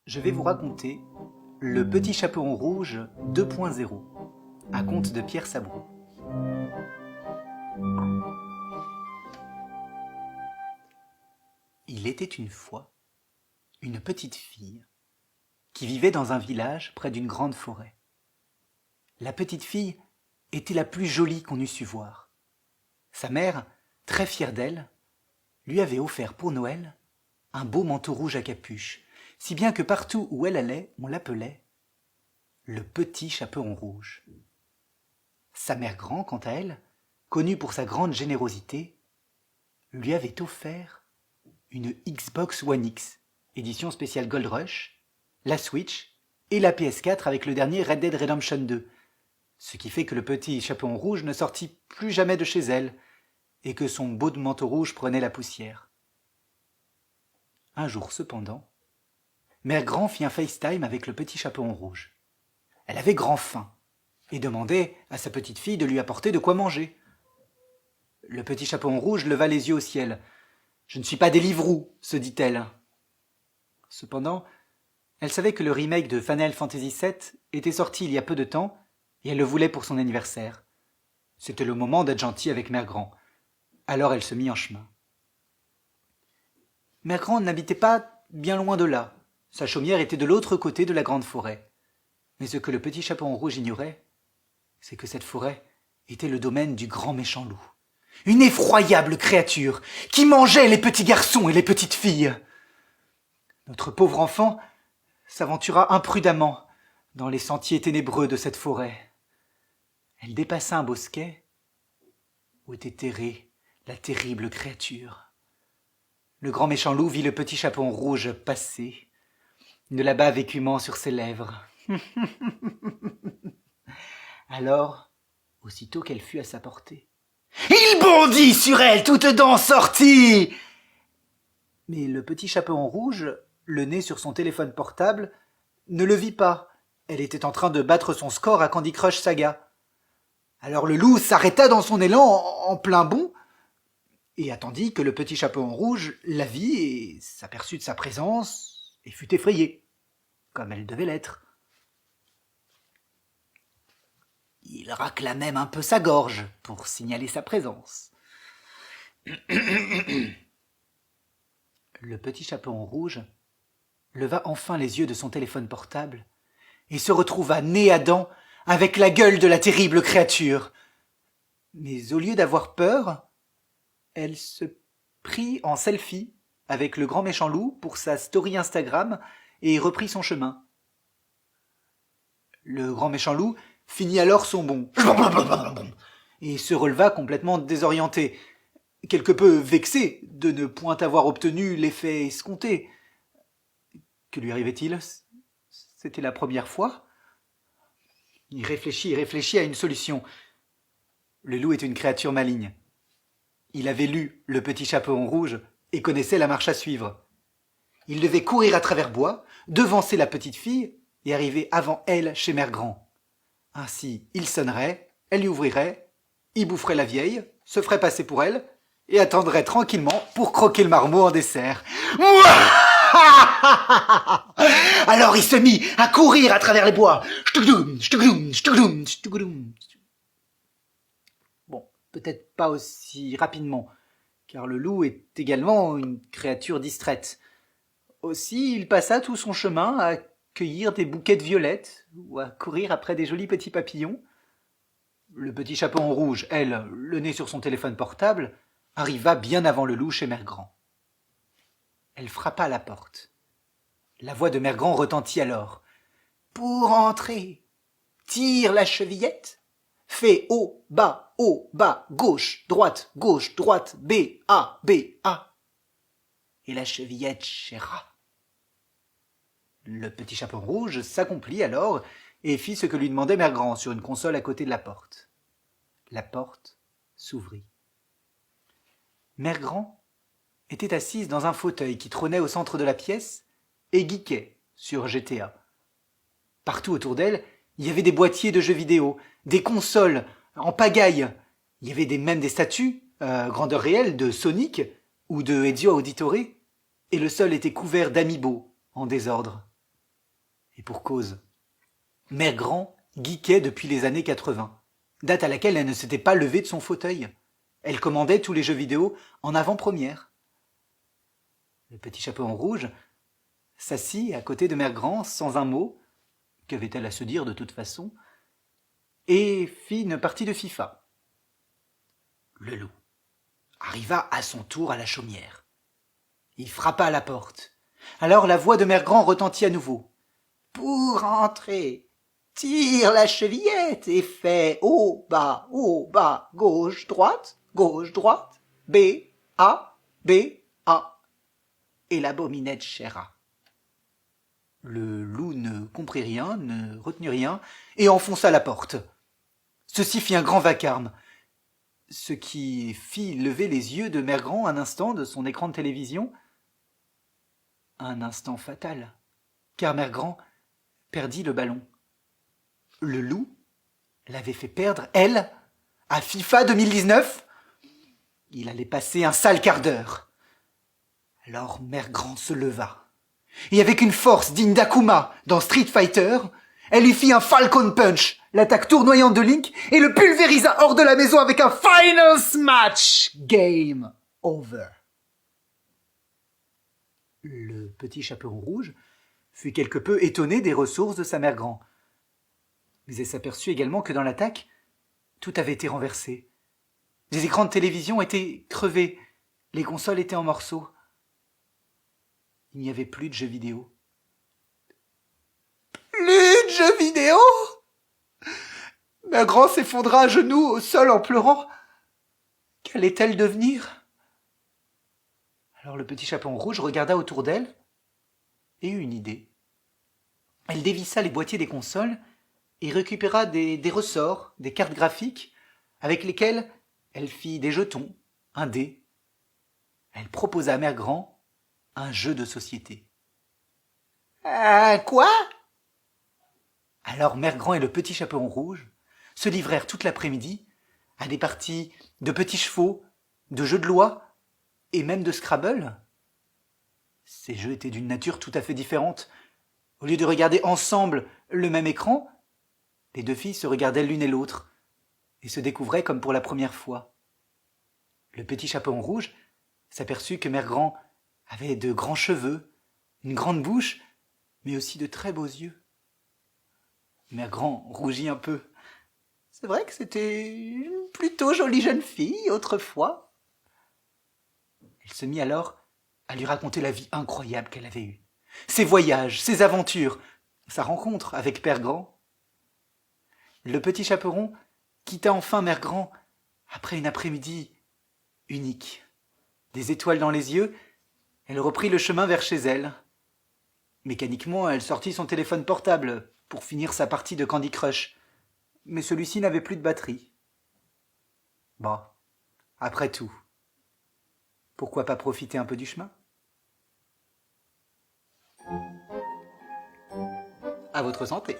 Je vais vous raconter Le Petit Chaperon Rouge 2.0, un conte de Pierre Sabro. Il était une fois une petite fille qui vivait dans un village près d'une grande forêt. La petite fille était la plus jolie qu'on eût su voir. Sa mère, très fière d'elle, lui avait offert pour Noël un beau manteau rouge à capuche, si bien que partout où elle allait, on l'appelait le petit chaperon rouge. Sa mère grand, quant à elle, connue pour sa grande générosité, lui avait offert une Xbox One X, édition spéciale Gold Rush, la Switch et la PS4 avec le dernier Red Dead Redemption 2, ce qui fait que le petit chaperon rouge ne sortit plus jamais de chez elle et que son beau manteau rouge prenait la poussière. Un jour cependant, Mère Grand fit un FaceTime avec le petit chaperon rouge. Elle avait grand faim et demandait à sa petite fille de lui apporter de quoi manger. Le petit chaperon rouge leva les yeux au ciel. « Je ne suis pas Deliveroo, se dit-elle. Cependant, elle savait que le remake de Final Fantasy VII était sorti il y a peu de temps et elle le voulait pour son anniversaire. C'était le moment d'être gentille avec Mère Grand. Alors elle se mit en chemin. Mère Grand n'habitait pas bien loin de là. Sa chaumière était de l'autre côté de la grande forêt. Mais ce que le petit chaperon rouge ignorait, c'est que cette forêt était le domaine du grand méchant loup. Une effroyable créature qui mangeait les petits garçons et les petites filles. Notre pauvre enfant s'aventura imprudemment dans les sentiers ténébreux de cette forêt. Elle dépassa un bosquet où était terrée la terrible créature. Le grand méchant loup vit le petit chaperon rouge passer, de la bave écumant sur ses lèvres. Alors, aussitôt qu'elle fut à sa portée, il bondit sur elle, toutes dents sorties. Mais le petit chaperon rouge, le nez sur son téléphone portable, ne le vit pas. Elle était en train de battre son score à Candy Crush Saga. Alors le loup s'arrêta dans son élan en plein bond et attendit que le petit chaperon rouge la vit et s'aperçut de sa présence et fut effrayé, comme elle devait l'être. Il racla même un peu sa gorge pour signaler sa présence. Le petit chaperon rouge leva enfin les yeux de son téléphone portable et se retrouva nez à dents avec la gueule de la terrible créature. Mais au lieu d'avoir peur, elle se prit en selfie avec le grand méchant loup pour sa story Instagram et reprit son chemin. Le grand méchant loup finit alors son bond et se releva complètement désorienté, quelque peu vexé de ne point avoir obtenu l'effet escompté. Que lui arrivait-il? C'était la première fois. Il réfléchit à une solution. Le loup est une créature maligne. Il avait lu Le Petit Chaperon Rouge et connaissait la marche à suivre. Il devait courir à travers bois, devancer la petite fille et arriver avant elle chez Mère Grand. Ainsi, il sonnerait, elle lui ouvrirait, il boufferait la vieille, se ferait passer pour elle et attendrait tranquillement pour croquer le marmot en dessert. Alors il se mit à courir à travers les bois. Bon, peut-être pas aussi rapidement, car le loup est également une créature distraite. Aussi, il passa tout son chemin à cueillir des bouquets de violettes ou à courir après des jolis petits papillons. Le petit chaperon rouge, elle, le nez sur son téléphone portable, arriva bien avant le loup chez Mère Grand. Elle frappa à la porte. La voix de Mère Grand retentit alors. « Pour entrer, tire la chevillette, fais haut, bas, gauche, droite, B, A, B, A. » Et la chevillette chéra. Le petit chaperon rouge s'accomplit alors et fit ce que lui demandait Mère Grand sur une console à côté de la porte. La porte s'ouvrit. Mère Grand était assise dans un fauteuil qui trônait au centre de la pièce et geekait sur GTA. Partout autour d'elle, il y avait des boîtiers de jeux vidéo, des consoles en pagaille. Il y avait même des statues, grandeur réelle, de Sonic ou de Ezio Auditore, et le sol était couvert d'amiibo en désordre. Et pour cause. Mère Grand geekait depuis les années 80, date à laquelle elle ne s'était pas levée de son fauteuil. Elle commandait tous les jeux vidéo en avant-première. Le petit chaperon rouge s'assit à côté de Mère Grand sans un mot, qu'avait-elle à se dire de toute façon, et fit une partie de FIFA. Le loup arriva à son tour à la chaumière. Il frappa à la porte. Alors la voix de Mère Grand retentit à nouveau. « Pour entrer, tire la chevillette et fais haut, bas, gauche, droite, B, A, B, A. » Et la bominette chéra. Le loup ne comprit rien, ne retenut rien, et enfonça la porte. Ceci fit un grand vacarme, ce qui fit lever les yeux de Mère Grand un instant de son écran de télévision. Un instant fatal, car Mère Grand perdit le ballon. Le loup l'avait fait perdre, elle, à FIFA 2019. Il allait passer un sale quart d'heure. Alors Mère Grand se leva. Et avec une force digne d'Akuma dans Street Fighter, elle lui fit un Falcon Punch, l'attaque tournoyante de Link, et le pulvérisa hors de la maison avec un Finals Match. Game over. Le petit chaperon rouge fut quelque peu étonné des ressources de sa Mère Grand. Mais elle s'aperçut également que dans l'attaque, tout avait été renversé. Les écrans de télévision étaient crevés, les consoles étaient en morceaux. Il n'y avait plus de jeux vidéo. Plus de jeux vidéo? Mère Grand s'effondra à genoux au sol en pleurant. Qu'allait-elle devenir? Alors le petit chaperon rouge regarda autour d'elle et eut une idée. Elle dévissa les boîtiers des consoles et récupéra des ressorts, des cartes graphiques, avec lesquelles elle fit des jetons, un dé. Elle proposa à Mère Grand un jeu de société. Quoi? Alors Mère Grand et le petit chaperon rouge se livrèrent toute l'après-midi à des parties de petits chevaux, de jeux de loi et même de Scrabble. Ces jeux étaient d'une nature tout à fait différente. Au lieu de regarder ensemble le même écran, les deux filles se regardaient l'une et l'autre et se découvraient comme pour la première fois. Le petit chaperon rouge s'aperçut que Mère Grand avait de grands cheveux, une grande bouche, mais aussi de très beaux yeux. Mère Grand rougit un peu. C'est vrai que c'était une plutôt jolie jeune fille autrefois. Elle se mit alors à lui raconter la vie incroyable qu'elle avait eue, ses voyages, ses aventures, sa rencontre avec Père Grand. Le petit chaperon quitta enfin Mère Grand après une après-midi unique. Des étoiles dans les yeux, elle reprit le chemin vers chez elle. Mécaniquement, elle sortit son téléphone portable pour finir sa partie de Candy Crush, mais celui-ci n'avait plus de batterie. Bon, après tout, pourquoi pas profiter un peu du chemin? À votre santé.